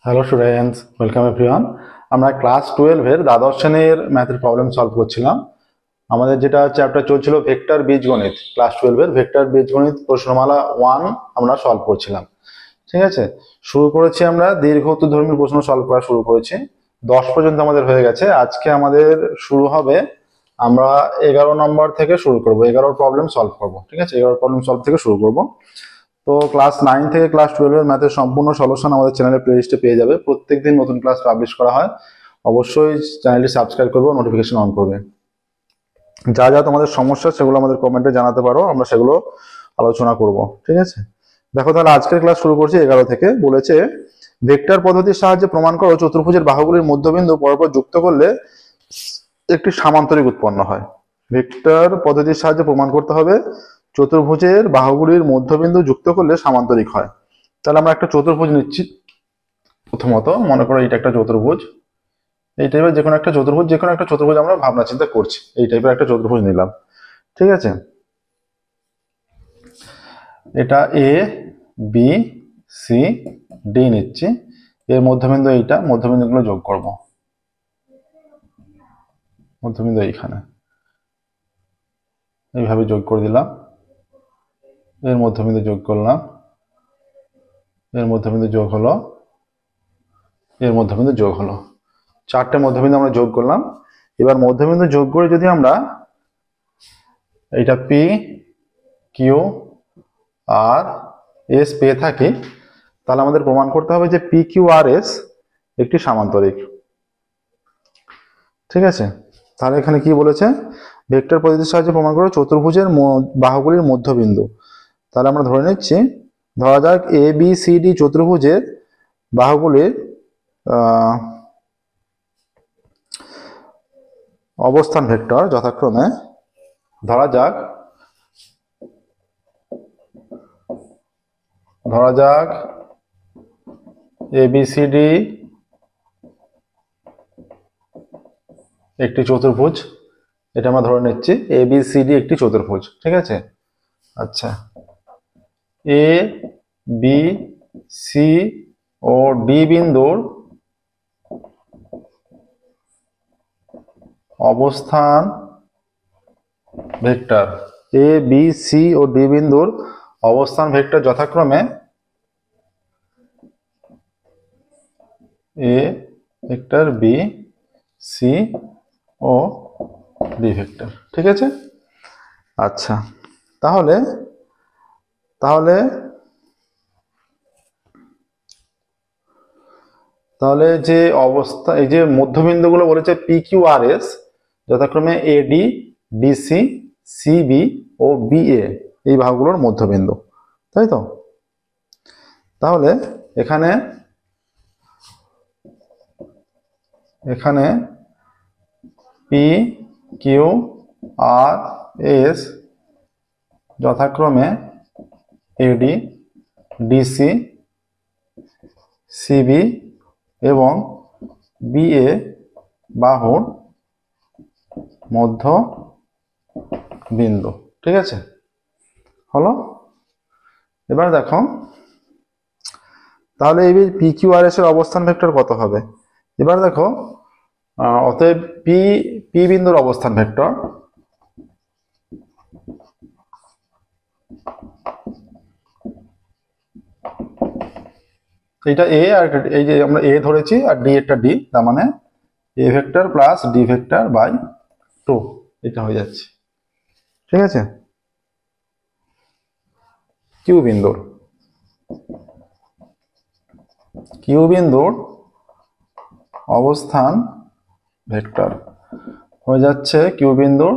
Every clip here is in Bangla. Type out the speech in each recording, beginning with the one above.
Hello students, welcome everyone. আমরা ক্লাস 12 এর দ্বাদশ শ্রেণীর ম্যাথের প্রবলেম সলভ করছিলাম। আমাদের যেটা চ্যাপ্টার চলছিল ভেক্টর বীজগণিত, ক্লাস 12 এর ভেক্টর বীজগণিত প্রশ্নমালা 1 আমরা সলভ করছিলাম। ঠিক আছে, শুরু করেছি আমরা দীর্ঘ উত্তরধর্মী প্রশ্ন সলভ করা শুরু করেছি। 10 পর্যন্ত আমাদের হয়ে গেছে। আজকে আমাদের শুরু হবে, আমরা 11 নম্বর থেকে শুরু করব, 11 প্রবলেম সলভ করব। ঠিক আছে, 11 প্রবলেম সলভ থেকে শুরু করব। তো ক্লাস 9 থেকে ক্লাস 12 এর ম্যাথের সম্পূর্ণ সলিউশন আমাদের চ্যানেলের প্লেলিস্টে পেয়ে যাবে। প্রত্যেকদিন নতুন ক্লাস পাবলিশ করা হয়। অবশ্যই চ্যানেলটি সাবস্ক্রাইব করবে, নোটিফিকেশন অন করবে। যা যা তোমাদের সমস্যা সেগুলো আমাদের কমেন্টে জানাতে পারো, আমরা সেগুলো আলোচনা করব। ঠিক আছে, দেখো তাহলে আজকের ক্লাস শুরু করছি 11 থেকে। বলেছে ভেক্টর পদ্ধতির সাহায্যে প্রমাণ করো চতুর্ভুজের বাহুগুলির মধ্যবিন্দু পরপর যুক্ত করলে একটি সামান্তরিক উৎপন্ন হয়। ভেক্টর পদ্ধতির সাহায্যে প্রমাণ করতে হবে চতুর্ভুজের বাহুগুলির মধ্যবিন্দু যুক্ত করলে সামান্তরিক হয়। তাহলে আমরা একটা চতুর্ভুজ নিচ্ছি। প্রথমত মনে করো এটা একটা চতুর্ভুজ, এই টাইপের যে কোনো একটা চতুর্ভুজ আমরা ভাবনা চিন্তা করছি। এই টাইপের একটা চতুর্ভুজ নিলাম। ঠিক আছে, এটা এ বি সি ডি নিচ্ছি। এর মধ্যবিন্দু এইটা, মধ্যবিন্দুগুলো যোগ করব। মধ্যবিন্দু এইখানে এইভাবে যোগ করে দিলাম। এর মধ্যবিন্দু যোগ করলাম, এর মধ্যবিন্দু যোগ হলো, এর মধ্যবিন্দু যোগ হলো। চারটে মধ্যবিন্দু আমরা যোগ করলাম। এবার মধ্যবিন্দু যোগ করে যদি আমরা এটা পি কিউ আর এস পেয়ে থাকি, তাহলে আমাদের প্রমাণ করতে হবে যে পি কিউ আর এস একটি সামান্তরিক। ঠিক আছে, তাহলে এখানে কি বলেছে, ভেক্টর পদ্ধতির সাহায্যে প্রমাণ করো চতুর্ভুজের বাহুগুলির মধ্যবিন্দু। তাহলে আমরা ধরে নিচ্ছি, ধরা যাক এ বি সি ডি চতুর্ভুজের বাহুগুলির অবস্থান ভেক্টর যথাক্রমে, ধরা যাক এবিসিডি একটি চতুর্ভুজ। এটা আমরা ধরে নিচ্ছি এবিসিডি একটি চতুর্ভুজ। ঠিক আছে, আচ্ছা, এ বি সি ও ডি বিন্দুর অবস্থান ভেক্টর, এ বি সি ও ডি বিন্দুর অবস্থান ভেক্টর যথাক্রমে এ ভেক্টর, বি সি ও ডি ভেক্টর। ঠিক আছে, আচ্ছা, তাহলে তাহলে তাহলে যে অবস্থা, এই যে মধ্যবিন্দুগুলো বলেছে পি কিউ আর এস যথাক্রমে এডি, ডিসি, সিবি ও বিএ, এই ভাগগুলোর মধ্যবিন্দু, তাই তো? তাহলে এখানে এখানে পি কিউ আর এস যথাক্রমে এডি, ডিসি, সিবি এবং বিএ বাহুর মধ্য বিন্দু। ঠিক আছে, হলো। এবার দেখো, তাহলে এই পি কিউ আর এস এর অবস্থান ভেক্টর কত হবে? এবার দেখো, অতএব পি পি বিন্দুর অবস্থান ভেক্টর, এটা এ, আর এই যে আমরা এ ধরেছি আর ডি একটা ডি, তার মানে A vector plus D vector by 2, এটা হয়ে যাচ্ছে। ঠিক আছে, কিউ বিন্দুর অবস্থান ভেক্টর হয়ে যাচ্ছে কিউ বিন্দুর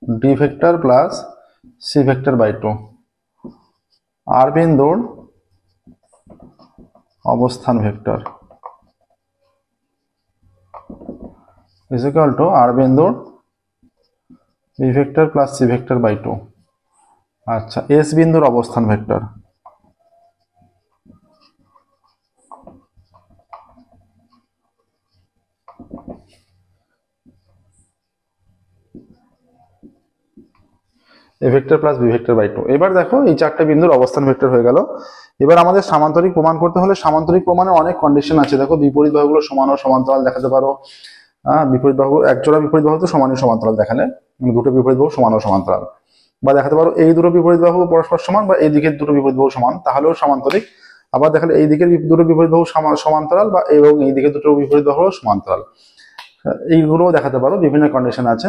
D vector plus C vector by 2। R বিন্দুর অবস্থান vector is equal to R বিন্দুর B vector plus C vector by 2। আচ্ছা, এস বিন্দুর অবস্থান vector, A vector plus B vector by 2। এবার দেখো এই চারটে বিন্দুর অবস্থান ভেক্টর হয়ে গেল। এবার আমাদের সামান্তরিক প্রমাণ করতে হলে সামান্তরিক প্রমাণে অনেক কন্ডিশন আছে। দেখো বিপরীত বাহুগুলো সমান ও সমান্তরাল দেখাতে পারো। বিপরীত বাহু একজোড়া বিপরীত বাহু তো সমান ও সমান্তরাল দেখালে, দুটো বিপরীত বাহু সমান ও সমান্তরাল, বা দেখাতে পারো এই দুটো বিপরীত বাহু পরস্পর সমান বা এই দিকের দুটো বিপরীত বাহু সমান, তাহলেও সামান্তরিক। আবার দেখালে এই দিকের দুটো বিপরীত বাহু সমান্তরাল বা এবং এই দিকের দুটো বিপরীত বাহু সমান্তরাল, এইগুলো দেখাতে পারো। বিভিন্ন কন্ডিশন আছে,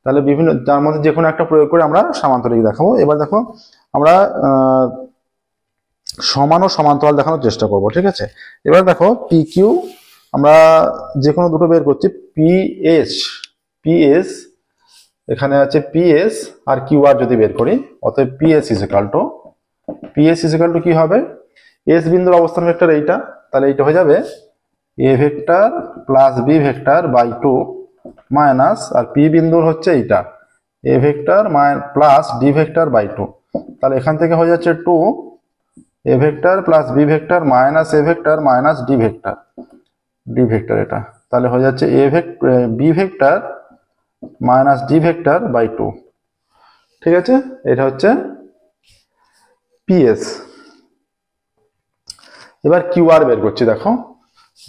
তাহলে বিভিন্ন তার মধ্যে যে কোনো একটা প্রয়োগ করে আমরা সামান্তরিক দেখাবো। এবার দেখো আমরা সমান ও সমান্তরাল দেখানোর চেষ্টা করব, ঠিক আছে। এবার দেখো পি কিউ আমরা যে কোনো দুটো বের করছি। পিএস এখানে আছে পিএস আর কিউ আর যদি বের করি, অতএব পিএস ইজিক্যাল টু কি হবে, এস বিন্দুর অবস্থান ভেক্টর এইটা, তাহলে এইটা হয়ে যাবে A vector plus B vector by 2 minus, আর পি বিন্দুর হচ্ছে এইটা A vector plus D vector by 2, তাহলে এখান থেকে হয়ে যাচ্ছে 2 A vector plus B vector minus A vector minus D vector এটা, তাহলে হয়ে যাচ্ছে B vector minus D vector by 2, ঠিক আছে। এটা হচ্ছে পিএস। এবার কিউআর বের করছি। দেখো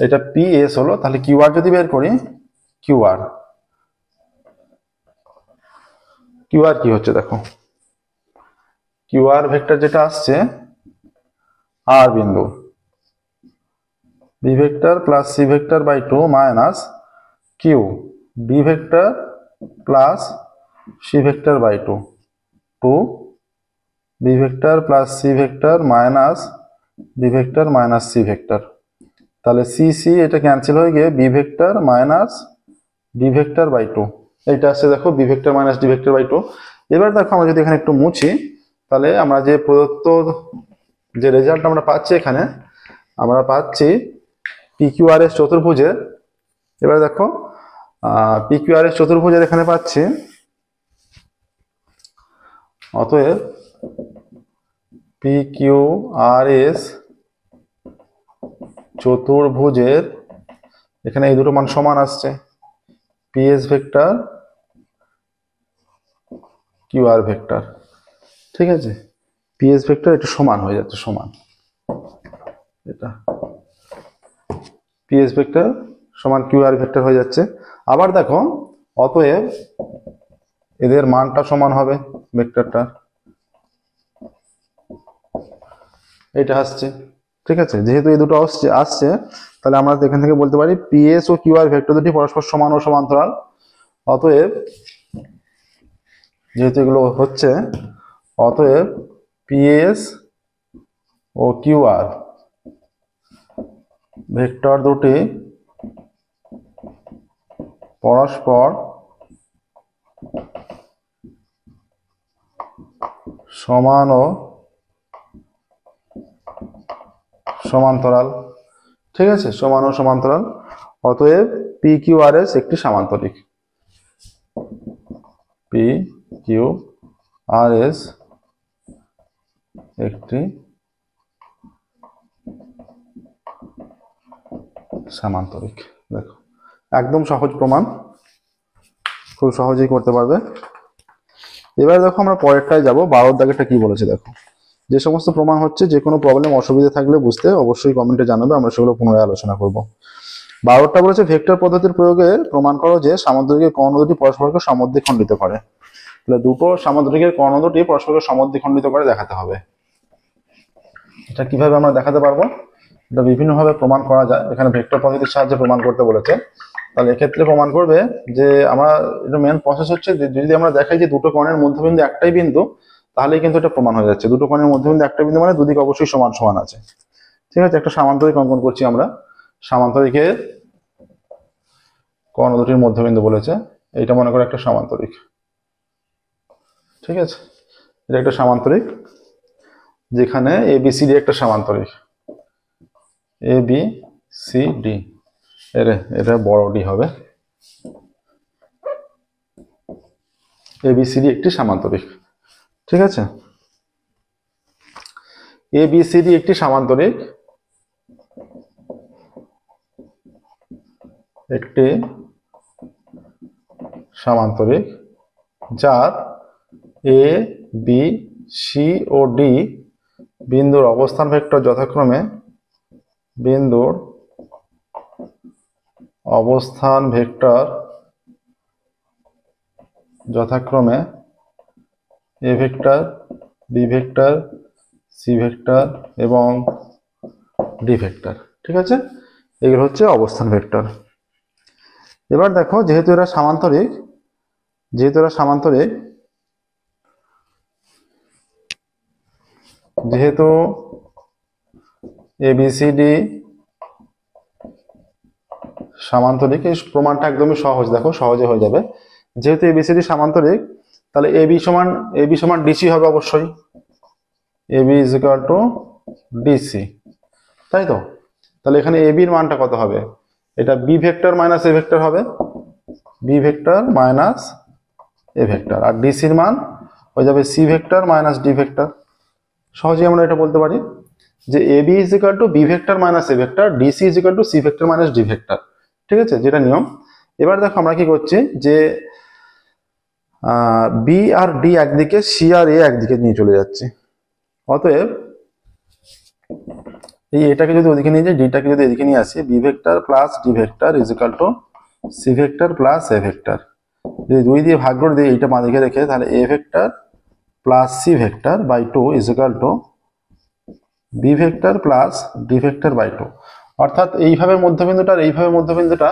এটা পিএস হলো, তাহলে কিউআর যদি বের করি, কিউআর কি হচ্ছে দেখো, কিউআর ভেক্টর যেটা আসছে আর বিন্দু B vector plus C vector by 2 minus Q B vector plus C vector by 2 B vector plus C vector minus B vector minus C vector, তাহলে সি এটা ক্যান্সেল হয়ে গিয়ে B vector minus D vector by 2, এইটা আসছে দেখো B vector minus D vector by 2। এবার দেখো আমরা যদি এখানে একটু মুছি, তাহলে আমরা যে প্রদত্ত যে রেজাল্ট আমরা পাচ্ছি, এখানে আমরা পাচ্ছি পিকিউআরএস চতুর্ভুজের। এবার দেখো পিকিউআরএস চতুর্ভুজের এখানে পাচ্ছি, অতএব পিকিউআরএস চতুর্ভুজের এখানে এই দুটো মান সমান আসছে, পিএস ভেক্টর কিউআর ভেক্টর, ঠিক আছে। পিএস ভেক্টর এটা সমান হয়ে যাচ্ছে, সমান এটা পিএস ভেক্টর সমান কিউআর ভেক্টর হয়ে যাচ্ছে। আবার দেখো অতএব এদের মানটা সমান হবে ভেক্টরটা, এটা আসছে, ঠিক আছে। যেহেতু এই দুটো আসছে তাহলে আমরা এখান থেকে বলতে পারি পিএস ও কিউআর ভেক্টর দুটি পরস্পর সমান ও সমান্তরাল। অতএব যেহেতু এগুলো হচ্ছে, অতএব পিএস ও কিউআর ভেক্টর দুটি পরস্পর সমান ও সমান্তরাল, ঠিক আছে, সমান ও সমান্তরাল। অতএব পি কিউ আর এস একটি সামান্তরিক, পি কিউ আর এস একটি সামান্তরিক। দেখো একদম সহজ প্রমাণ, খুব সহজেই করতে পারবে। এবার দেখো আমরা পরেরটায় যাব। 12 দাগেরটা কি বলেছে দেখো, যে সমস্ত প্রমাণ হচ্ছে, যে কোনো প্রবলেম অসুবিধা থাকলে বুঝতে অবশ্যই কমেন্টে জানাবে, আমরা সেগুলো পুনরায় আলোচনা করব। 12টা বলেছে ভেক্টর পদ্ধতির প্রয়োগে প্রমাণ করো যে সামুদ্রিকের কর্ণ দুটি পরস্পরকে সমদ্বিখণ্ডিত করে। তাহলে দুটো সামুদ্রিকের কর্ণ দুটি পরস্পরকে সমদ্বিখণ্ডিত করে দেখাতে হবে। এটা কিভাবে আমরা দেখাতে পারবো, এটা বিভিন্নভাবে প্রমাণ করা যায়। এখানে ভেক্টর পদ্ধতির সাহায্যে প্রমাণ করতে বলেছে, তাহলে এক্ষেত্রে প্রমাণ করবে যে আমরা, এটা মেন প্রসেস হচ্ছে যদি আমরা দেখাই যে দুটো কর্ণের মধ্যবিন্দু একটাই বিন্দু, তাহলেই কিন্তু এটা প্রমাণ হয়ে যাচ্ছে। দুটো কর্ণের মধ্যবিন্দু একটা বিন্দু মানে দুদিক অবশ্যই সমান সমান আছে, ঠিক আছে। একটা সামান্তরিক অঙ্কন করছি আমরা, সামান্তরিকের কর্ণ দুটির মধ্যবিন্দু বলেছে, এইটা মনে করে একটা সামান্তরিক, ঠিক আছে। এটা একটা সামান্তরিক, যেখানে এবিসিডি একটা সামান্তরিক, এবিসিডি, এটা বড় ডি হবে, এবিসিডি একটি সামান্তরিক, ঠিক আছে। এবিসিডি একটি সামান্তরিক, একটি সামান্তরিক যার এ বি, সি ও ডি বিন্দুর অবস্থান ভেক্টর যথাক্রমে বিন্দুর অবস্থান ভেক্টর যথাক্রমে A vector, B vector, C vector এবং ডি ভেক্টর। ঠিক আছে, এগুলো হচ্ছে অবস্থান ভেক্টর। এবার দেখো, যেহেতু এরা সামান্তরিক, যেহেতু ABCD সামান্তরিক, এই প্রমাণটা একদমই সহজ, দেখো সহজে হয়ে যাবে। যেহেতু ABCD সামান্তরিক, তাহলে AB সমান DC হবে অবশ্যই। AB = DC, তাই তো? তাহলে এখানে AB এর মানটা কত হবে? এটা B vector minus A vector হবে, B vector minus A vector, আর DC এর মান হয়ে যাবে C vector minus D vector. সহজেই আমরা এটা বলতে পারি যে AB = B vector minus A vector, DC = C vector minus D vector. ঠিক আছে, যেটা নিয়ম। এবার দেখো আমরা কি করছি, যে B আর D একদিকে, C আর A একদিকে নিয়ে চলে যাচ্ছি। অতএব এই এটাকে যদি ওদিকে নিয়ে যাই, ডিটাকে যদি এদিকে নিয়ে আসি, B vector plus D vector = C vector plus A vector. যদি 2 দিয়ে ভাগ করে দিই এইটা বাঁদিকে রেখে, তাহলে A vector plus C vector by 2 = B vector plus D vector by 2। অর্থাৎ এইভাবে মধ্যবিন্দুটা আর এইভাবে মধ্যবিন্দুটা,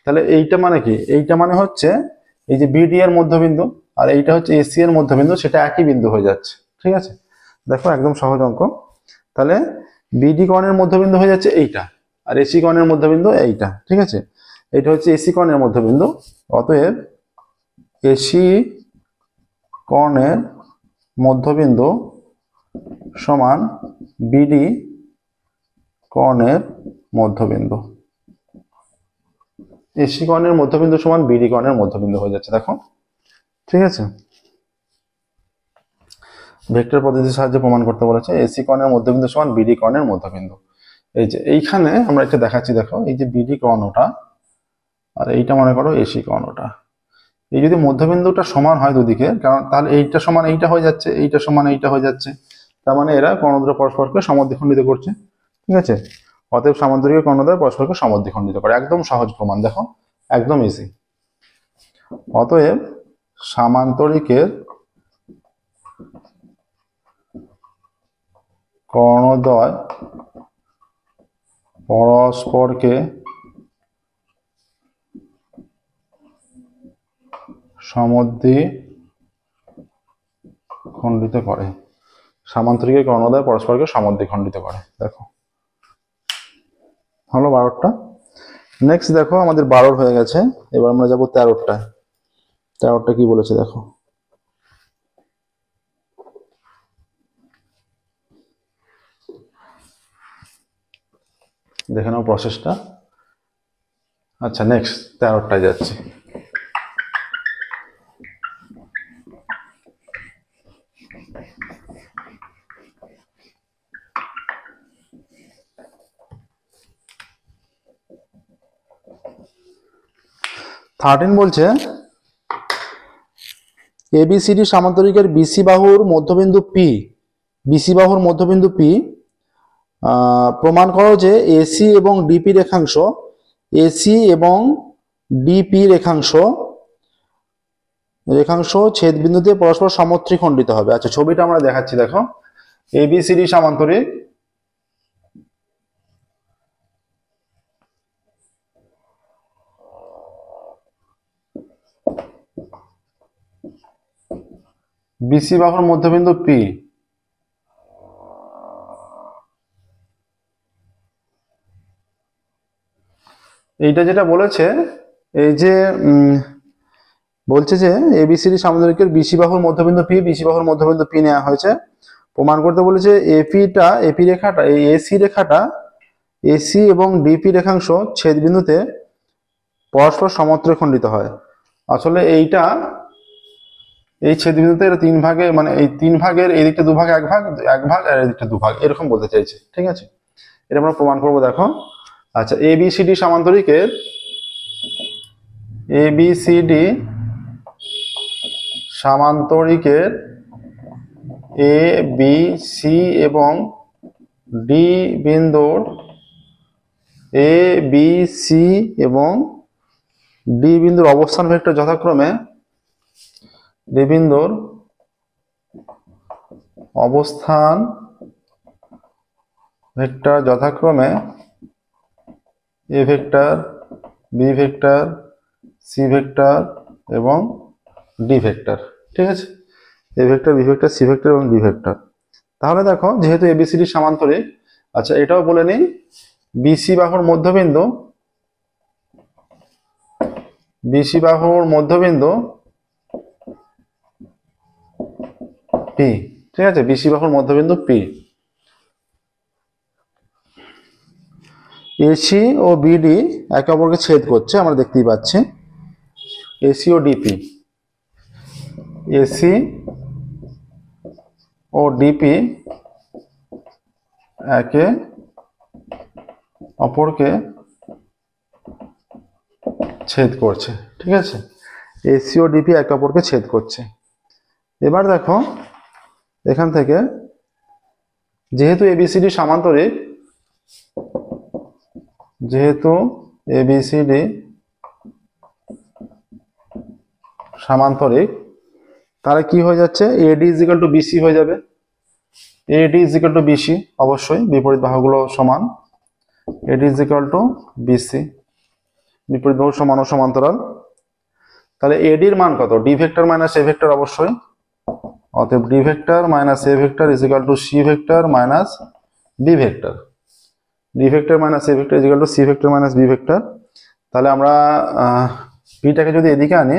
তাহলে এইটা মানে কি? এইটা মানে হচ্ছে এই যে বিডি এর মধ্যবিন্দু, আর এইটা হচ্ছে এসি এর মধ্যবিন্দু, সেটা একই বিন্দু হয়ে যাচ্ছে। ঠিক আছে, দেখো একদম সহজ অঙ্ক। তাহলে বিডি কোণের মধ্যবিন্দু হয়ে যাচ্ছে এইটা, আর এসি কোণের মধ্যবিন্দু এইটা। ঠিক আছে, এইটা হচ্ছে এসি কোণের মধ্যবিন্দু। অতএব এসি কোণের মধ্যবিন্দু সমান বিডি কোণের মধ্যবিন্দু। এসি কোণের মধ্যবিন্দু সমান বিডি কোণের মধ্যবিন্দু হয়ে যাচ্ছে, দেখো। ঠিক আছে, ভেক্টর পদ্ধতির সাহায্যে প্রমাণ করতে বলেছে এসি কোণের মধ্যবিন্দু সমান বিডি কোণের মধ্যবিন্দু। এই যে এইখানে আমরা এটা দেখাচ্ছি, দেখো এই যে বিডি কোণ ওটা, আর এইটা মনে করো এসি কোণ ওটা। এই যদি মধ্যবিন্দুটা সমান হয় দুদিকে, কারণ তাহলে এইটা সমান এইটা হয়ে যাচ্ছে, এইটা সমান এইটা হয়ে যাচ্ছে, তার মানে এরা কোণদ্বয় পরস্পরকে সমদ্বিখণ্ডিত করছে। ঠিক আছে, অতএব সামান্তরিক কোণদ্বয় পরস্পরকে সমদ্বিখণ্ডিত করে। একদম সহজ প্রমাণ, দেখো একদম ইজি। অতএব সামান্তরিকের কোণদ্বয় পরস্পরকে সমদ্বিখণ্ডিত করে। সামান্তরিকের কোণদ্বয় পরস্পরকে সমদ্বিখণ্ডিত করে। দেখো হলো 12টা। নেক্সট দেখো আমাদের 12 হয়ে গেছে, এবার আমরা যাবো 13টা। 13টা কি বলেছে দেখো, দেখে নাও প্রসেসটা। আচ্ছা, নেক্সট 13টায় যাচ্ছি। থার্টিন বলছে এবিসিডি সামান্তরিকের বিসি বাহুর মধ্যবিন্দু পি, প্রমাণ করো যে এসি এবং ডিপি রেখাংশ ছেদ বিন্দুতে পরস্পর সমত্রিখণ্ডিত হবে। আচ্ছা, ছবিটা আমরা দেখাচ্ছি, দেখো এবিসিডি সামান্তরিক, বিসি বাহুর মধ্যবিন্দু পি, এইটা যেটা বলেছে, এই যে বলছে যে এবিসিডি সামান্তরিকের বিসি বাহুর মধ্যবিন্দু পি নেওয়া হয়েছে। প্রমাণ করতে বলেছে এপি রেখাটা, এই এসি এবং ডিপি রেখাংশ ছেদ বিন্দুতে পরস্পর সমত্রিখণ্ডিত হয়। আসলে এইটা এই ছেদ বিন্দুতে এটা 3 ভাগে, মানে এই 3 ভাগের এই দিকটা 2 ভাগ, 1 ভাগ আর এই দিকটা 2 ভাগ, এরকম বলতে চাইছে। ঠিক আছে, এটা আমরা প্রমাণ করব, দেখো। আচ্ছা, এবিসিডি সামান্তরিকের এ বি সি এবং ডি বিন্দুর এ বি সি এবং ডি বিন্দুর অবস্থান ভেক্টর যথাক্রমে ডি বিন্দুর অবস্থান ভেক্টর যথাক্রমে A vector B vector C vector এবং ডি ভেক্টর। ঠিক আছে, A vector B vector C vector এবং ডি ভেক্টর। তাহলে দেখো যেহেতু এবিসিডি সমান্তরিক, আচ্ছা এটাও বলে নিই, বিসি বাহুর মধ্যবিন্দু পি। ঠিক আছে, বিসি বাহুর মধ্যবিন্দু পি। এসি ও বিডি একে অপরকে ছেদ করছে, আমরা দেখতেই পাচ্ছি। এসি ও ডিপি, এসি ও ডিপি একে অপরকে ছেদ করছে। ঠিক আছে, এসি ও ডিপি একে অপরকে ছেদ করছে। এবার দেখো এখান থেকে যেহেতু এবিসিডি সমান্তরিক, তাহলে কি হয়ে যাচ্ছে, AD is equal to BC হয়ে যাবে। AD is equal to BC, অবশ্যই বিপরীত বাহুগুলো সমান। AD is equal to BC, বিপরীত বাহু সমান ও সমান্তরাল। তাহলে এডির মান কত, D vector minus A vector অবশ্যই। অতএব D vector minus A vector is equal to C vector minus B vector. D vector minus A vector is equal to C vector minus B vector. তাহলে আমরা বিটাকে যদি এদিকে আনি,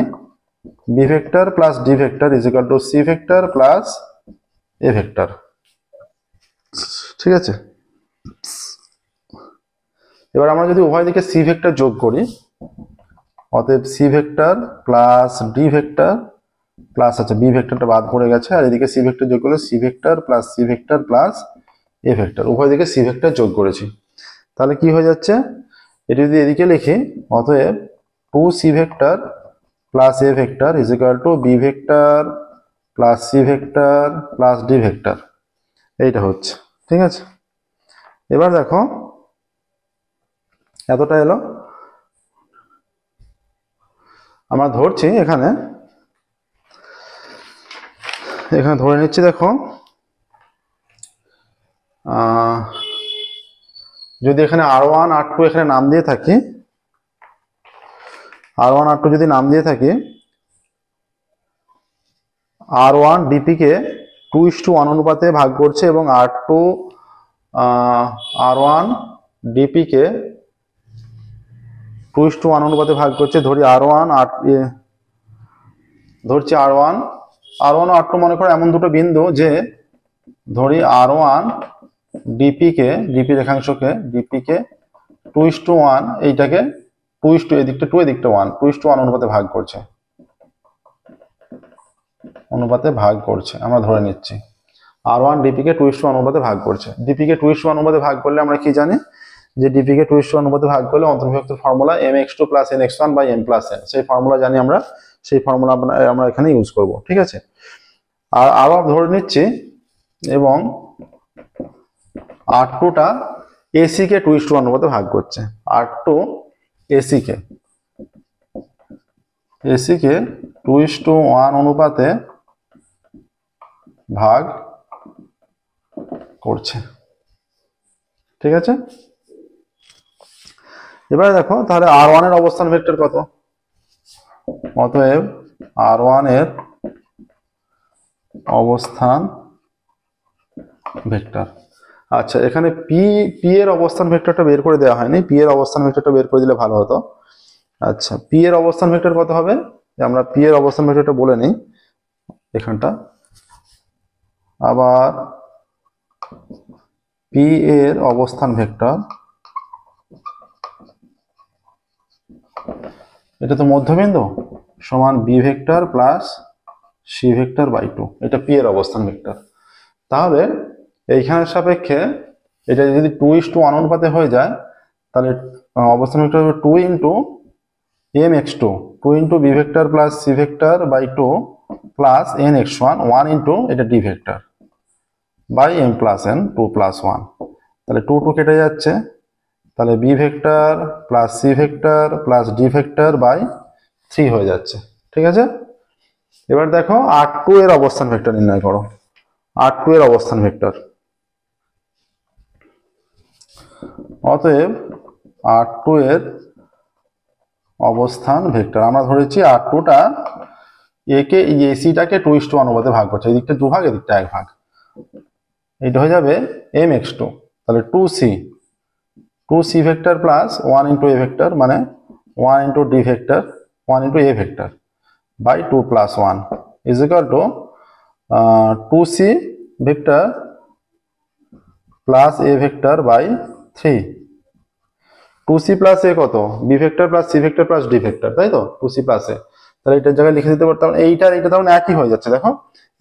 B vector plus D vector is equal to C vector plus A vector. ঠিক আছে, এবার আমরা যদি উভয় দিকে সি ভেক্টর যোগ করি, অতএব C vector plus D vector plus, আচ্ছা বি ভেক্টরটা বাদ পড়ে গেছে, আর এদিকে সি ভেক্টর যোগ করলে C vector plus A vector, উভয় দিকে সি ভেক্টর যোগ করেছি। তাহলে কি হয়ে যাচ্ছে, এটি যদি এদিকে লিখি, অতএব 2 C vector plus A vector is equal to B vector plus C vector plus D vector, এইটা হচ্ছে। ঠিক আছে, এবার দেখো এতটা এলো। আমরা ধরছি এখানে ধরে নিচ্ছি, দেখো যদি এখানে R1 R2 এখানে নাম দিয়ে থাকি, R1 R2 যদি নাম দিয়ে থাকি, R1 ডিপি কে 2:1 অনুপাতে ভাগ করছে এবং R1 ডিপি কে 2:1 অনুপাতে ভাগ করছে। ধরি ধরছি R1 ও R2 মনে করো এমন দুটো বিন্দু যে, ধরি R1 ডিপি রেখাংশকে 2:1, এইটাকে 2:2, এদিকটা 2 এদিকটা 1, 2:1 অনুপাতে ভাগ করছে আমরা ধরে নিচ্ছি। R1 ডিপিকে 2:1 অনুপাতে ভাগ করছে। ডিপিকে 2:1 অনুপাতে ভাগ করলে আমরা কি জানি, যে ডিপিকে 2:1 অনুপাতে ভাগ করলে অন্তর্বিভক্তের formula mx2 plus nx1 by m plus n, সেই ফর্মুলা জানি আমরা, সেই ফর্মুলা আমরা এখানে ইউজ করব। ঠিক আছে, আর আবার ধরে নিচ্ছি এবং R2টা এসি কে 2:1 অনুপাতে ভাগ করছে। R2 এসি কে 2:1 অনুপাতে ভাগ করছে। ঠিক আছে, এবার দেখো তাহলে R1 এর অবস্থান ভেক্টর কত, অতএব R1 এর অবস্থান ভেক্টর। আচ্ছা এখানে পি এর অবস্থান ভেক্টরটা বের করে দেওয়া হয়নি, পি এর অবস্থান ভেক্টরটা বের করে দিলে ভালো হতো। আচ্ছা পি এর অবস্থান ভেক্টর কত হবে, আমরা পি এর অবস্থান ভেক্টরটা বলে নিই এখানটা। আবার পি এর অবস্থান ভেক্টর, এটা তো মধ্যবিন্দু, সমান B vector plus C vector by 2, এটা পি এর অবস্থান ভেক্টর। তাহলে এইখানের সাপেক্ষে এটা যদি 2:1 অনুপাতে হয়ে যায়, তাহলে অবস্থান ভেক্টর হবে 2 into mx2, 2 into B vector plus C vector by 2 plus nx1, 1 into এটা D vector. By M plus N 2 plus 1, তাহলে 2 2 কেটে যাচ্ছে, তাহলে B vector plus C vector plus D vector by 3 হয়ে যাচ্ছে। ঠিক আছে, এবার দেখো R2 এর অবস্থান ভেক্টর নির্ণয় করো। R2 এর অবস্থান ভেক্টর, অতএব R2 এর অবস্থান ভেক্টর আমরা ধরেছি R2 টা একে এসিটাকে 2:1 অনুপাতে ভাগ করছে, এই দিকটা 2 ভাগ, এদিকটা 1 ভাগ, এটা হয়ে যাবে mx2, তাহলে 2c vector plus 1 into A vector মানে 1 into D vector 1 into A vector by 2 plus 1 is equal to 2c vector plus A vector by 3। 2c plus A কত, B vector plus C vector plus D vector, তাই তো 2c প্লাস এ, তাহলে এটার জায়গায় লিখে দিতে পারতাম এইটা তখন একই হয়ে যাচ্ছে। দেখো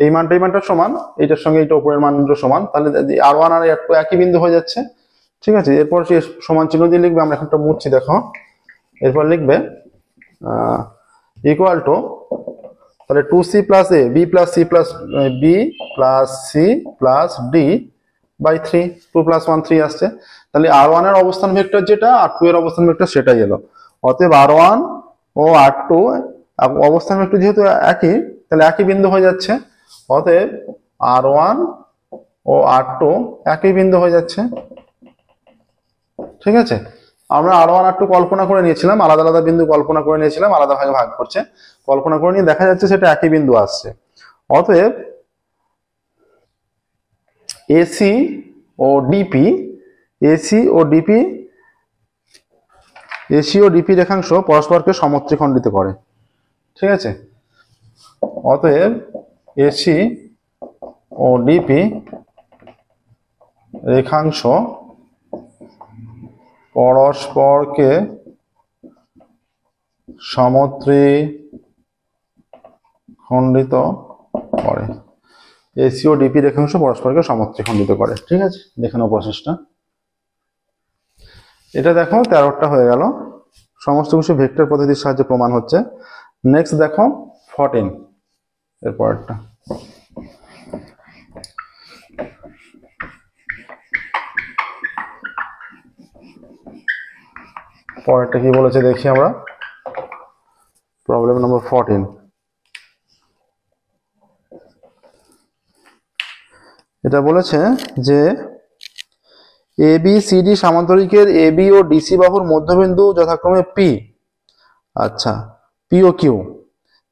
এই মানটা সমান, এইটার সঙ্গে এইটা উপরের মানটা সমান, তাহলে R1 আর R2 একই বিন্দু হয়ে যাচ্ছে। ঠিক আছে, এরপর সে সমান চিহ্ন দিয়ে লিখবে, আমরা এখানটা মুছছি দেখো, এরপর লিখবে ইকুয়াল টু, তাহলে 2c plus A B plus C plus B plus C plus D by 3, 2 plus 1 3 আসছে, তাহলে R1 এর অবস্থান ভেক্টর যেটা, R2 এর অবস্থান ভেক্টর সেটাই এলো। অতএব R1 ও R2 অবস্থান ভেক্টর যেহেতু একই, তাহলে একই বিন্দু হয়ে যাচ্ছে, অতএব R1 ও R2 একই বিন্দু হয়ে যাচ্ছে। ঠিক আছে, আমরা R1 R2 কল্পনা করে নিয়েছিলাম, আলাদা আলাদা বিন্দু কল্পনা করে নিয়েছিলাম, আলাদা ভাগে ভাগ করছে, কল্পনা করে নিয়ে দেখা যাচ্ছে সেটা একই বিন্দু আসছে। অতএব এসি ও ডিপি, এসি ও ডিপি রেখাংশ পরস্পরকে সমত্রিখণ্ডিত করে। ঠিক আছে, অতএব এসি ও ডিপি রেখাংশ পরস্পরকে সমত্রিখণ্ডিত করে, এসি ও ডিপি রেখাংশ পরস্পরকে সমত্রিখণ্ডিত করে। ঠিক আছে, দেখে নাও প্রসেসটা। এটা দেখো 13টা হয়ে গেল, সমস্ত কিছু ভেক্টর পদ্ধতির সাহায্যে প্রমাণ হচ্ছে। নেক্সট দেখো 14 এর পরেরটা। পরেরটা কি বলেছে দেখি আমরা, প্রবলেম নম্বর 14। এটা বলেছে যে এ B C D সামান্তরিকের A B O DC বাহুর মধ্যবিন্দু যথাক্রমে পি, আচ্ছা পি ও কিউ,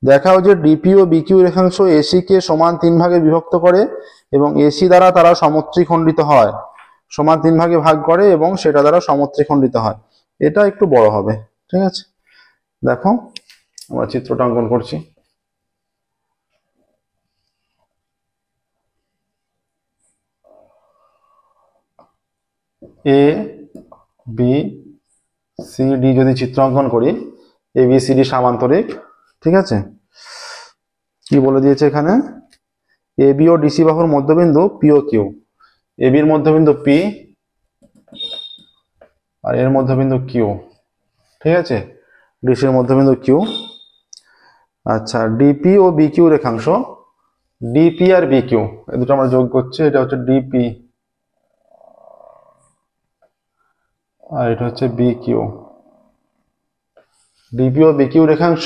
দেখাও যে ডিপি ও বিকিউ রেখাংশ এসি কে সমান 3 ভাগে বিভক্ত করে এবং এসি দ্বারা তারা সমত্রিখণ্ডিত হয়, সমান 3 ভাগে ভাগ করে এবং সেটা দ্বারা সমত্রিখণ্ডিত হয়। এটা একটু বড় হবে। ঠিক আছে, দেখো আমরা চিত্রটা অঙ্কন করছি। এ বি সি ডি যদি চিত্র অঙ্কন করি, এ বি সি ডি সামান্তরিক। ঠিক আছে, কি বলে দিয়েছে এখানে, এ বি ও ডিসি বাহুর মধ্যবিন্দু পি ও কিউ, এ বির মধ্যবিন্দু পি আর এর মধ্যবিন্দু কিউ। ঠিক আছে, ডিসির মধ্যবিন্দু কিউ। আচ্ছা, ডিপি ও বিকিউ রেখাংশ, ডিপি আর বিকিউ এই দুটো আমরা যোগ করছি, এটা হচ্ছে ডিপি আর এটা হচ্ছে বিকিউ। ডিপি ও বিকিউ রেখাংশ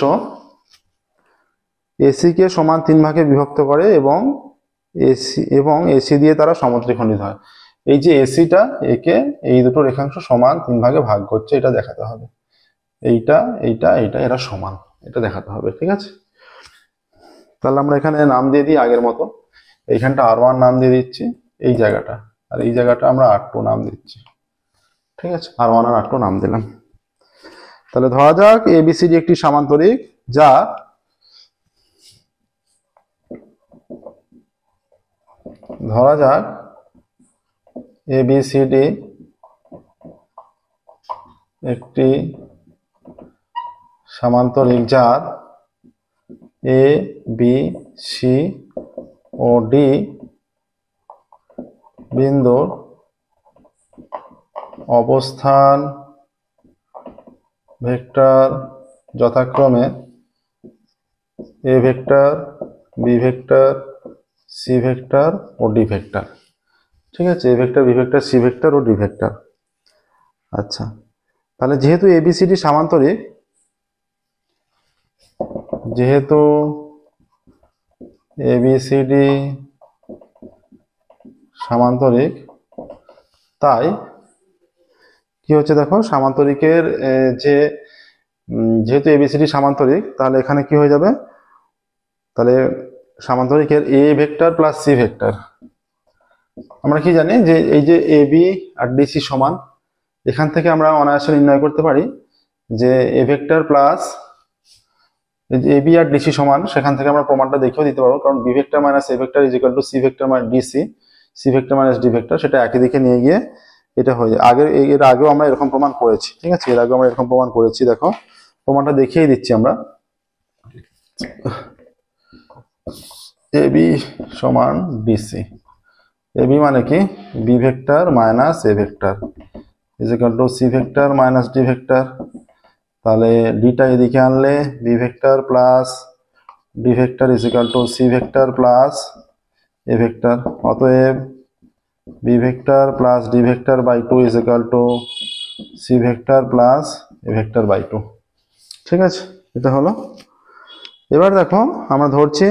এসি কে সমান 3 ভাগে বিভক্ত করে এবং এসি দিয়ে তারা সমত্রিখণ্ডিত হয়। এই যে এসিটা একে এই দুটো রেখাংশ সমান 3 ভাগে ভাগ করছে, এটা দেখাতে হবে। এইটা এইটা এইটা এরা সমান, এটা দেখাতে হবে। ঠিক আছে, তাহলে আমরা এখানে নাম দিয়ে দিই আগের মতো, এইখানটা R1 নাম দিয়ে দিচ্ছি এই জায়গাটা, আর এই জায়গাটা আমরা R2 নাম দিচ্ছি। ঠিক আছে, R1 আর R2 নাম দিলাম। তাহলে ধরা যাক এবিসিডি একটি সামান্তরিক যা এবিসিডি একটি সামান্তরিক যার এ বি সি ও ডি বিন্দুর অবস্থান ভেক্টর যথাক্রমে A vector, B vector, C vector ও ডি ভেক্টর। ঠিক আছে, A vector, B vector, C vector ও ডি ভেক্টর। আচ্ছা, তাহলে যেহেতু এবিসিডি সামান্তরিক, যেহেতু এবিসিডি সামান্তরিক, তাই কি হচ্ছে দেখো, সামান্তরিকের যে যেহেতু এবিসিডি সামান্তরিক, তাহলে এখানে কি হয়ে যাবে, তাহলে সামান্তরিকের A vector plus C vector, আমরা কি জানি যে এই যে এ বি আর ডিসি সমান, এখান থেকে আমরা অনায়াসে নির্ণয় করতে পারি যে A vector plus A B আর ডিসি সমান, সেখান থেকে আমরা প্রমাণটা দেখিয়ে দিতে পারবো, কারণ B vector minus A vector is equal to C vector minus DC, C vector minus D vector, সেটা একই দিকে নিয়ে গিয়ে এটা হয়ে যায়। এর আগেও আমরা এরকম প্রমাণ করেছি, ঠিক আছে, এর আগেও আমরা এরকম প্রমাণ করেছি। দেখো প্রমাণটা দেখিয়ে দিচ্ছি আমরা। এ বি সমান ডিসি, এ বি মানে কি, B vector minus A vector is equal to C vector minus D vector. তাহলে ডিটা এদিকে আনলে B vector plus D vector is equal to C vector plus A vector. অতএব B vector plus D vector by two is equal to C vector plus A vector by two. ঠিক আছে, এটা হলো। এবার দেখো আমরা ধরছি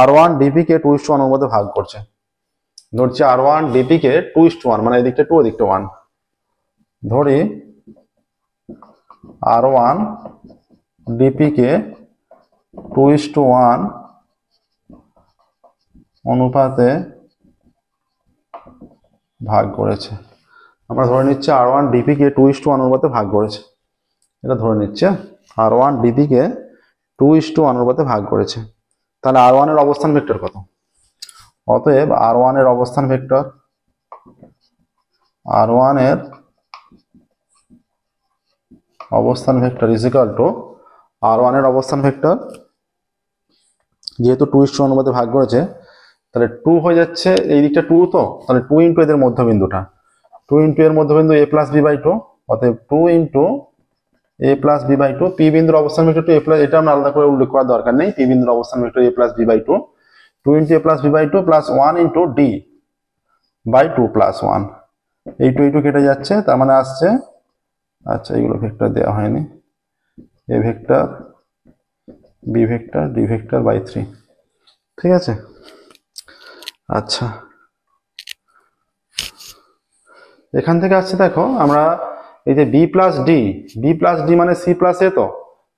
R1 ডিপি কে 2:1 এর মধ্যে ভাগ করছে। ধরছি R1 ডিপি কে 2:1, মানে এদিকটা 2 এদিকটা 1। ধরি R1 ডিপি কে 2:1 অনুপাতে ভাগ করেছে। আমরা ধরে নিচ্ছি R1 ডিপি কে 2:1 অনুপাতে ভাগ করেছে, এটা ধরে নিচ্ছে R1 ডিপি কে 2:1 অনুপাতে ভাগ করেছে। তাহলে R1 এর অবস্থান ভেক্টর কত? অতএব R1 এর অবস্থান ভেক্টর, R1 এর অবস্থান vector is equal two R1 এর অবস্থান ভেক্টর, যেহেতু 2:1 অনুপাতে ভাগ করেছে, তাহলে 2 হয়ে যাচ্ছে এই দিকটা 2, তো তাহলে 2 ইন্টু এদের মধ্যবিন্দুটা, 2 ইন্টু এর মধ্যবিন্দু a plus B by two, অতএব 2 into a plus B by two. P বিন্দুর অবস্থান ভেক্টর টু a প্লাস, এটা আমরা আলাদা করে উল্লেখ করার দরকার নেই, পি বিন্দুর অবস্থান vector a plus B by two, 2 into a plus B by two plus 1 into D by 2 plus 1। এই 2 কেটে যাচ্ছে, তার মানে আসছে, আচ্ছা এগুলো ভেক্টর দেওয়া হয়নি, A vector, B vector, D vector by 3। ঠিক আছে, আচ্ছা এখান থেকে আসছে দেখো, আমরা এই যে বি প্লাস ডি মানে সি প্লাস এ, তো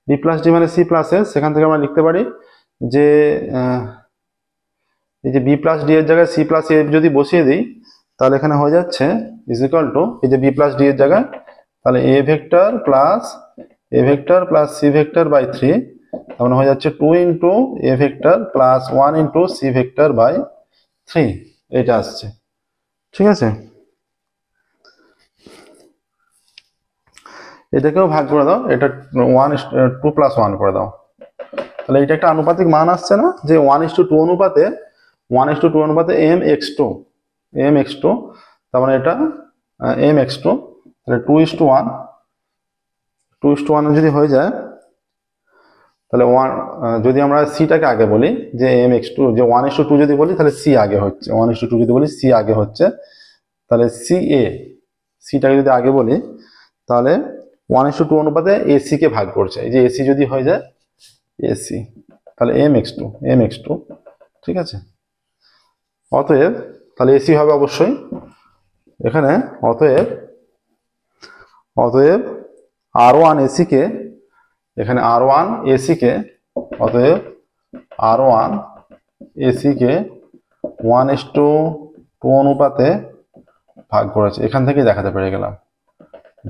বি প্লাস ডি মানে সি প্লাস এ, সেখান থেকে আমরা লিখতে পারি যে এই যে বি প্লাস ডি এর জায়গায় সি প্লাস এ যদি বসিয়ে দিই, তাহলে এখানে হয়ে যাচ্ছে ইজ ইকুয়াল টু এই যে বি প্লাস ডি এর জায়গায়, তাহলে A vector plus C vector by 3, তার মানে হয়ে যাচ্ছে 2 into A vector plus 1 into C vector by 3, এটা আসছে। ঠিক আছে, এটাকেও ভাগ করে দাও, এটা 2 প্লাস 1 করে দাও, তাহলে এটা একটা আনুপাতিক মান আসছে না, যে 1:2 অনুপাতে, 1:2 অনুপাতে mx2, তার মানে এটা mx2, তাহলে 2:1 যদি হয়ে যায়, তাহলে 1 যদি আমরা সিটাকে আগে বলি যে mx2, যে 1:2 যদি বলি তাহলে সি আগে হচ্ছে, 1:2 যদি বলি সি আগে হচ্ছে, তাহলে সিটাকে যদি আগে বলি, তাহলে 1:2 অনুপাতে এসি কে ভাগ করছে, এই যে এসি যদি হয়ে যায় এসি, তাহলে mx2, ঠিক আছে। অতএব তাহলে এসি হবে অবশ্যই এখানে, অতএব R1 এসি কে, এখানে R1 এসি কে, অতএব R1 এসি কে 1:2 অনুপাতে ভাগ করেছে, এখান থেকেই দেখাতে পেরে গেলাম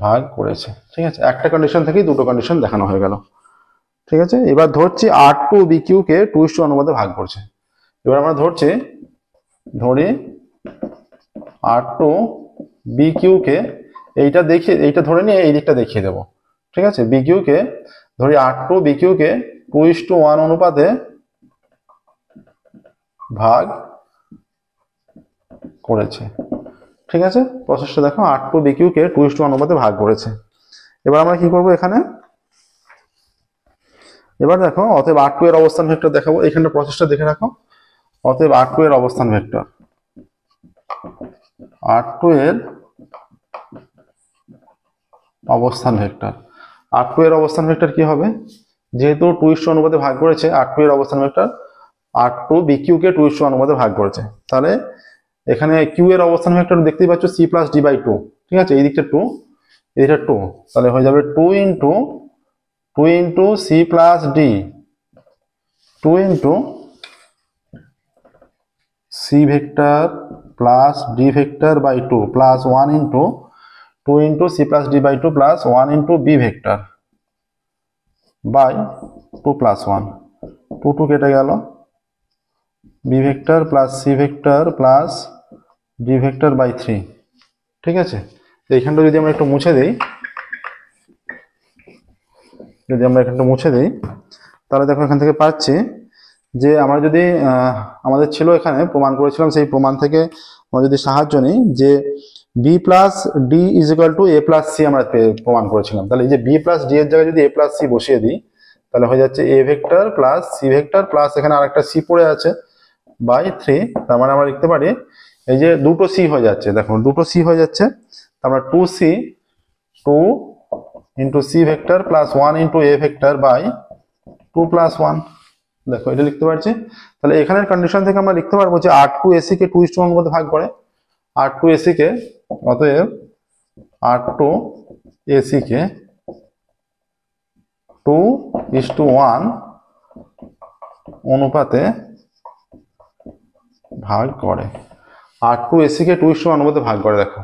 ভাগ করেছে। ঠিক আছে, একটা কন্ডিশন থেকেই দুটো কন্ডিশন দেখানো হয়ে গেল। ঠিক আছে, এবার ধরছি R2 BQ কে 2:1 অনুপাতে ভাগ করছে। এবার আমরা ধরি R2 BQ কে, এইটা ধরে নিয়ে এই দিকটা দেখিয়ে দেবো। ঠিক আছে, BQ কে ধরি R2 BQ কে 2:1 অনুপাতে ভাগ করেছে। ঠিক আছে, প্রসেসটা দেখো, R2 BQ কে 2:1 অনুপাতে ভাগ করেছে। এবার আমরা কি করব এখানে, এবার দেখো অতএব R2 এর অবস্থান ভেক্টর দেখাবো, এখানে প্রসেসটা দেখে রাখো। অতএব R2 এর অবস্থান ভেক্টর, R2 এর অবস্থান ভেক্টর। R2 এর অবস্থান ভেক্টর কি হবে, যেহেতু 2:1 অনুপাতে ভাগ করেছে, R2 এর অবস্থান ভেক্টর R2 BQ কে 2:1 অনুপাতে ভাগ করেছে, তাহলে এখানে Q এর অবস্থান ভেক্টর দেখতেই পাচ্ছ C+D/2, ঠিক আছে, এই দিকটা 2, এই দিকটা 2, তাহলে হয়ে যাবে 2 into C+D, 2 into C vector plus D vector by 2 plus 1 into 2 into C+D/2 plus 1 into B vector by 2 plus 1, 2 কেটে গেল, B vector plus C vector plus D vector by 3, ঠিক আছে। এইখানটা যদি আমরা একটু মুছে দিই, তাহলে দেখো এখান থেকে পাচ্ছি যে আমরা যদি আমাদের ছিল এখানে প্রমাণ করেছিলাম, সেই প্রমাণ থেকে আমরা যদি সাহায্য নিই যে B plus D is equal to A plus C আমরা প্রমাণ করেছিলাম, তাহলে এই যে B প্লাস ডি এর জায়গায় যদি A প্লাস সি বসিয়ে দিই, তাহলে হয়ে যাচ্ছে A vector plus C vector plus এখানে আরেকটা C পড়ে আছে বাই 3, তার মানে আমরা লিখতে পারি এই যে দুটো C হয়ে যাচ্ছে, দেখো দুটো C হয়ে যাচ্ছে, আমরা 2C 2 into C vector plus 1 into A vector by 2 plus 1, দেখো এটা লিখতে পারছি। তাহলে এখানের কন্ডিশন থেকে আমরা লিখতে পারবো যে R2 AC কে 2:1 মধ্যে ভাগ করে, R2 AC কে, অতএব R2 AC কে 2:1 অনুপাতে ভাগ করে, R2 AC কে 2:1 অনুপাতে ভাগ করে, দেখো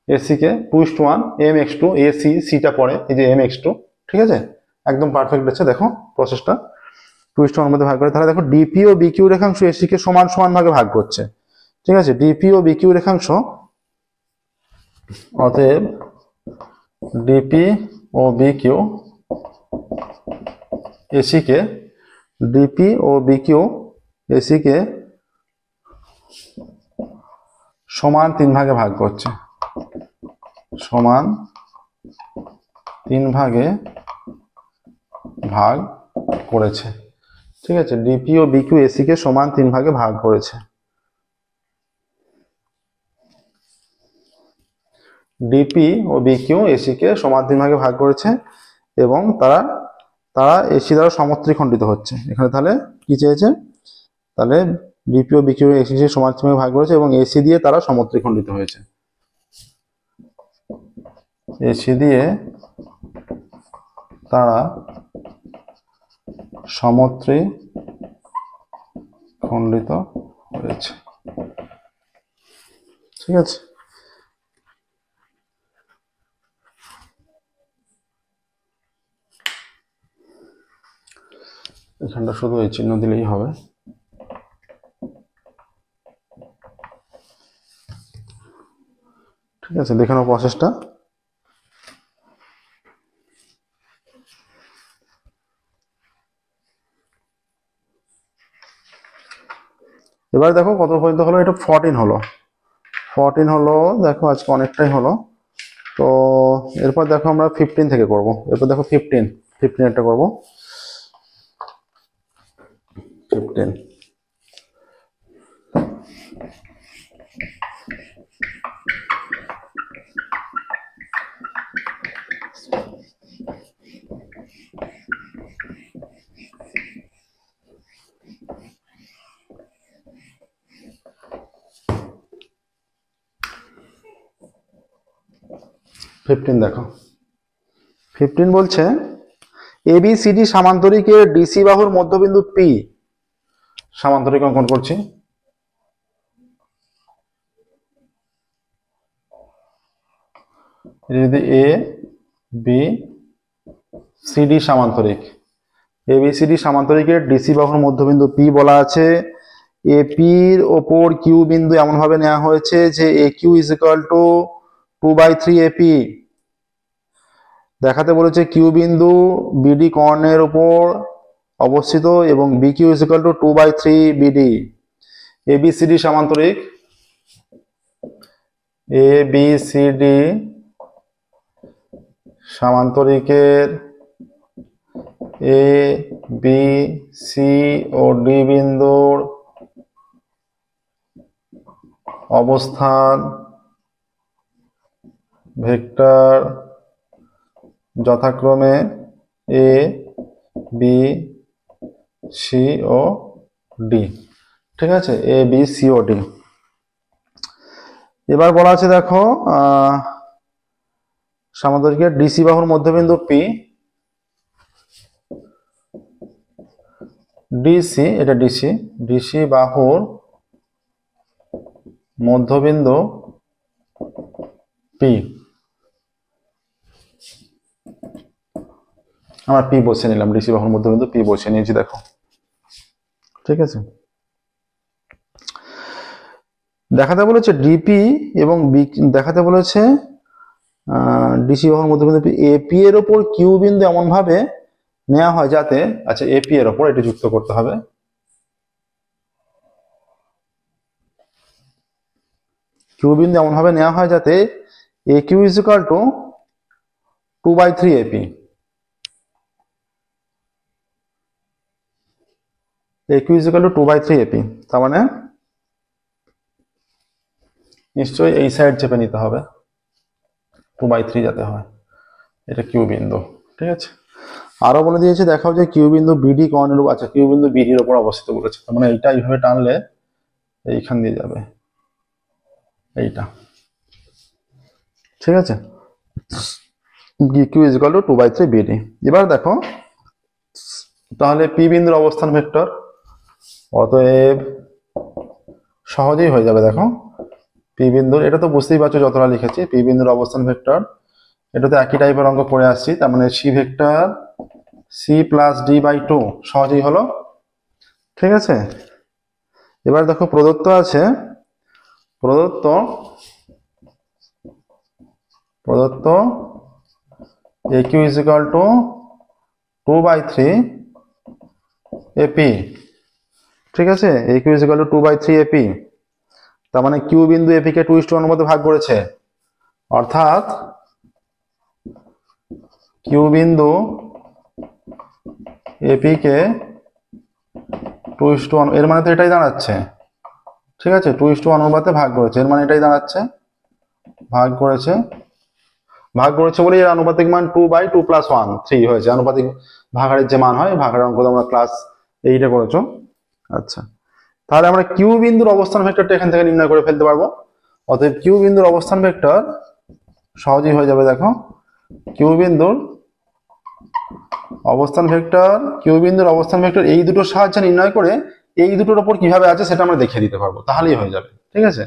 AC কে 2:1 mx2 AC সিটা পড়ে এই যে mx2, ঠিক আছে, একদম পারফেক্ট আছে, দেখো প্রসেসটা 2:1 অনুপাতে ভাগ করে, তাহলে দেখো ডিপি ও বিকিউ রেখাংশ AC কে সমান সমান ভাগে ভাগ করছে, ঠিক আছে, ডিপি ও বিকিউ রেখাংশ, অতএব ডিপি ও বিকিউ AC কে, ডিপি ও বিকিউ AC কে সমান 3 ভাগে ভাগ করছে, সমান 3 ভাগে ভাগ করেছে, ঠিক আছে, ডিপি ও বিকিউ AC কে সমান 3 ভাগে ভাগ করেছে, ডিপি ও বিকিউ AC কে সমান 3 ভাগে ভাগ করেছে এবং তারা AC দ্বারা সমত্রিখণ্ডিত হচ্ছে, এখানে তাহলে কি চেয়েছে, তাহলে ডিপি ও বিকিউ AC কে সমান 3 ভাগে ভাগ করেছে এবং AC দিয়ে তারা সমত্রিখণ্ডিত হয়েছে, AC দিয়ে তারা সমত্রিখণ্ডিত হয়েছে, ঠিক আছে। এখানটা শুধু এই চিহ্ন দিলেই হবে, ঠিক আছে, দেখে নাও প্রসেসটা। এবার দেখো কত পর্যন্ত হলো, এটা 14 হলো, 14 হলো, দেখো আজকে অনেকটাই হলো, তো এরপর দেখো আমরা 15 থেকে করব, এরপর দেখো 15 একটা করব, 15 15 দেখো, 15 বলছে ABCD সামান্তরিকের ডিসি বাহুর মধ্যবিন্দু P, সামান্তরিক অঙ্কন করছি, যদি ABCD সামান্তরিক, ABCD সামান্তরিকের ডিসি বাহুর মধ্যবিন্দু P বলা আছে, AP এর ওপর Q বিন্দু এমন ভাবে নেওয়া হয়েছে যে AQ is equal to 2/3 AP, দেখাতে বলেছে Q বিন্দু BD কর্ণের উপর অবস্থিত এবং BQ is equal to 2/3 BD, ABCD সামান্তরিক, ABCD সামান্তরিকের A B C O D বিন্দুর অবস্থান ভেক্টর যথাক্রমে এ বি সি ও ডি। ঠিক আছে, এ বি সি ও ডি। এবার বলা আছে দেখো সামান্তরিকের ডিসি বাহুর মধ্যবিন্দু পি, ডিসি এটা ডিসি, ডিসি বাহুর মধ্যবিন্দু পি, আমরা পি বসে নিলাম, ডিসি বাহুর মধ্যবিন্দু পি বসে নিয়েছি দেখো। ঠিক আছে, দেখাতে বলেছে ডিপি এবং বি, দেখাতে বলেছে ডিসি বাহুর মধ্যবিন্দু এপি এর ওপর কিউ বিন্দু এমন ভাবে নেওয়া হয় যাতে, আচ্ছা এপি এর ওপর এটা যুক্ত করতে হবে, কিউ বিন্দু এমন ভাবে নেওয়া হয় যাতে A Q is equal to 2/3 AP, A Q is equal to 2/3 AP. তার মানে নিশ্চয়ই এই সাইড চেপে নিতে হবে, 2/3 যাতে হয়, এটা কিউ বিন্দু। ঠিক আছে, আরো বলে দিয়েছে দেখাও যে কিউ বিন্দু বিডি কোণের উপর, আচ্ছা কিউ বিন্দু বিডির উপর অবস্থিত বলেছে, তার মানে এইটা এইভাবে টানলে এইখান দিয়ে যাবে এইটা। ঠিক আছে, Q is equal to 2/3 BD. এবার দেখো তাহলে পি বিন্দুর অবস্থান ভেক্টর, অতএব সহজেই হয়ে যাবে দেখো পি বিন্দুর, এটা তো বুঝতেই পারছো যতটা লিখেছি, পি বিন্দুর অবস্থান ভেক্টর, এটা তো একই টাইপের অঙ্ক পড়ে আসছি, তার মানে c vector C plus D by 2, সহজেই হলো। ঠিক আছে, এবার দেখো প্রদত্ত আছে, প্রদত্ত A Q is equal to 2/3 AP. ঠিক আছে, A Q is equal to 2/3 AP, তার মানে কিউ বিন্দু এপি কে 2:1 মধ্যে ভাগ করেছে, অর্থাৎ কিউ বিন্দু এপি কে 2:1, এর মানে তো এটাই দাঁড়াচ্ছে। ঠিক আছে, 2:1 অনুপাতে ভাগ করেছে, এর মানে এটাই দাঁড়াচ্ছে, ভাগ করেছে বলে এর আনুপাতিক মান 2/2 + 1 3 হয়েছে, আনুপাতিক ভাগাড়ের যে মান হয়, ভাগাড়ের অঙ্ক তোমরা ক্লাস 8-এ করেছো। আচ্ছা, তাহলে আমরা কিউ বিন্দুর অবস্থান ভেক্টরটা এখান থেকে নির্ণয় করে ফেলতে পারবো। অতএব কিউ বিন্দুর অবস্থান ভেক্টর সহজেই হয়ে যাবে দেখো, কিউ বিন্দুর অবস্থান ভেক্টর এই দুটোর সাহায্যে নির্ণয় করে এই দুটোর উপর কিভাবে আছে সেটা আমরা দেখিয়ে দিতে পারবো, তাহলেই হয়ে যাবে। ঠিক আছে,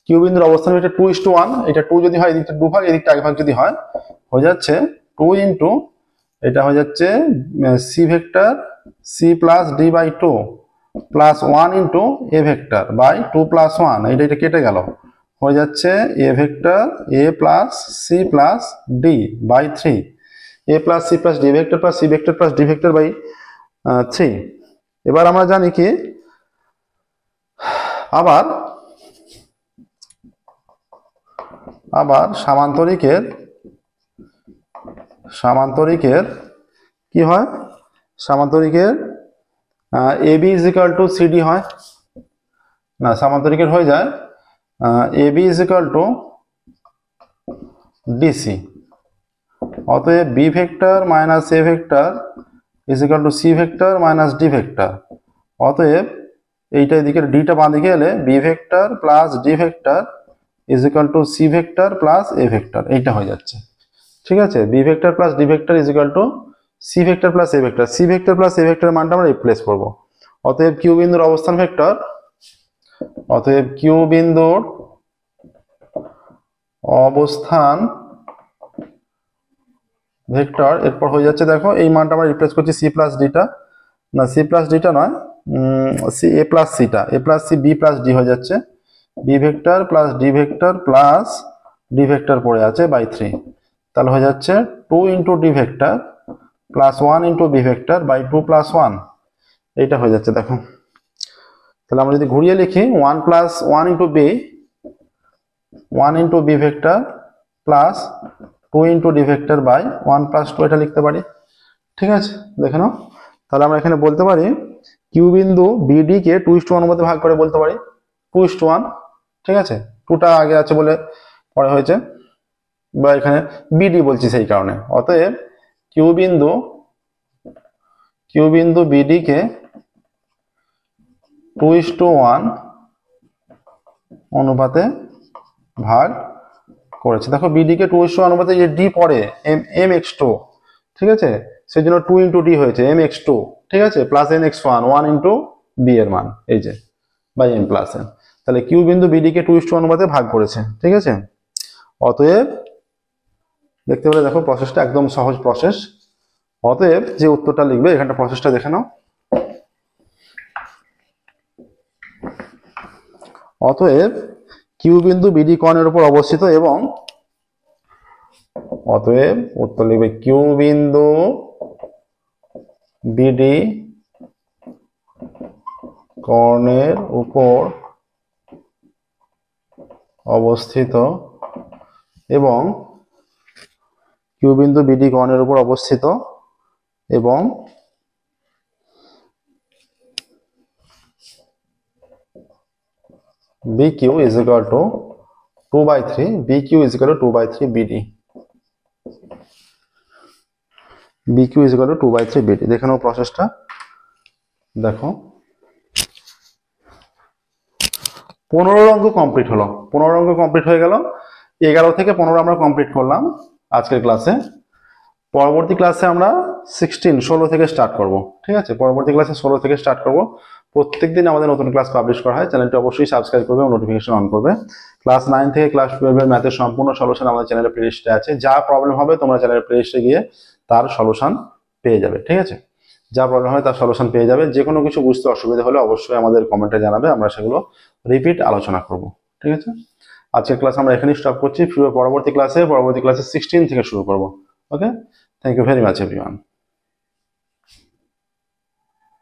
কিউ বিন্দুর অবস্থান ভেক্টর 2:1, এটা 2 যদি হয় এদিকটা 2 ভাগ, এদিকটা 1 ভাগ যদি হয়, হয়ে যাচ্ছে 2 ইন্টু, এটা হয়ে যাচ্ছে C vector C plus D by 2 plus 1 into A vector by 2 + 1, এটা কেটে গেল, হয়ে যাচ্ছে A vector A plus C plus D by 3, A plus C plus D vector plus C vector plus D vector by 3। এবার আমরা জানি কি, আবার সামান্তরিকের কি হয়, সামান্তরিকের AB is equal to CD হয় না, সামান্তরিকের হয়ে যায় AB is equal two DC. অতএব B vector minus A vector is equal to C vector minus D vector. অতএব এইটা এদিকে ডিটা বাঁ দিকে এলে B vector plus D vector is equal to C vector plus A vector, এইটা হয়ে যাচ্ছে। ঠিক আছে, B vector plus D vector is equal to C vector plus A vector, C vector plus A ভেক্টরের মানটা আমরা রিপ্লেস করবো। অতএব কিউ বিন্দুর অবস্থান ভেক্টর, অতএব কিউ বিন্দুর অবস্থান ভেক্টর এরপর হয়ে যাচ্ছে দেখো, এই মানটা আমরা রিপ্লেস করছি সি প্লাস ডিটা, না সি প্লাস ডিটা নয়, সি এ প্লাস সিটা, A plus C B plus D হয়ে যাচ্ছে, B vector plus D vector plus D vector পড়ে আছে বাই 3, তাহলে হয়ে যাচ্ছে 2 into D vector plus 1 into B vector by 2 + 1, এইটা হয়ে যাচ্ছে দেখো। তাহলে আমরা যদি ঘুরিয়ে লিখি 1 + 1 into b, 1 into B vector plus 2 into D vector by 1 + 2, এটা লিখতে পারি। ঠিক আছে, দেখে নাও, তাহলে আমরা এখানে বলতে পারি কিউ বিন্দু বিডি কে 2:1 মধ্যে ভাগ করে বলতে পারি 2:1, ঠিক আছে, 2টা আগে আছে বলে পরে হয়েছে, বা এখানে বিডি বলছি সেই কারণে। অতএব কিউ বিন্দু বিডি কে 2:1 অনুপাতে ভাগ করেছে। দেখো বিডি কে 2:1 অনুপাতে যে ডি পড়ে এম এক্স টু, ঠিক আছে, সেই জন্য 2 ইন্টু ডি হয়েছে এম এক্স টু, ঠিক আছে, plus n x one, 1 into b এর মান, এই যে বাই এম প্লাস এন। তাহলে কিউ বিন্দু বিডি কে 2:1 অনুপাতে ভাগ করেছে, ঠিক আছে। অতএব দেখতে পেলে, দেখো প্রসেসটা একদম সহজ প্রসেস। অতএব যে উত্তরটা লিখবে, এখানটা প্রসেসটা দেখে নাও। অতএব কিউ বিন্দু বিডি কোণের উপর অবস্থিত এবং অতএব উত্তর লিখবে কিউ বিন্দু বিডি কোণের উপর অবস্থিত এবং কিউ বিন্দু বিডি কোণের উপর অবস্থিত এবং BQ is equal to 2/3, BQ is equal to 2/3 BD, BQ is equal to 2/3 BD। দেখে নাও প্রসেসটা, দেখো 15 অঙ্ক কমপ্লিট হলো, 15 অঙ্ক কমপ্লিট হয়ে গেল। 11 থেকে 15 আমরা কমপ্লিট করলাম আজকের ক্লাসে। পরবর্তী ক্লাসে আমরা 16 থেকে স্টার্ট করব, ঠিক আছে, পরবর্তী ক্লাসে 16 থেকে স্টার্ট করব। প্রত্যেকদিন আমাদের নতুন ক্লাস পাবলিশ করা হয়, চ্যানেলটি অবশ্যই সাবস্ক্রাইব করবে এবং নোটিফিকেশন অন করবে। ক্লাস 9 থেকে ক্লাস 12 এর ম্যাথের সম্পূর্ণ সলিউশন আমাদের চ্যানেলের প্লেলিস্টে আছে। যা প্রবলেম হবে তোমরা চ্যানেলের প্লেলিস্টে গিয়ে তার সলিউশন পেয়ে যাবে, ঠিক আছে, যা প্রবলেম হবে তার সলিউশন পেয়ে যাবে। যে কোনো কিছু বুঝতে অসুবিধা হলে অবশ্যই আমাদের কমেন্টে জানাবে, আমরা সেগুলো রিপিট আলোচনা করব, ঠিক আছে। আজকের ক্লাস আমরা এখানেই স্টপ করছি। পরবর্তী ক্লাসে 16 থেকে শুরু করব। Okay, thank you very much everyone.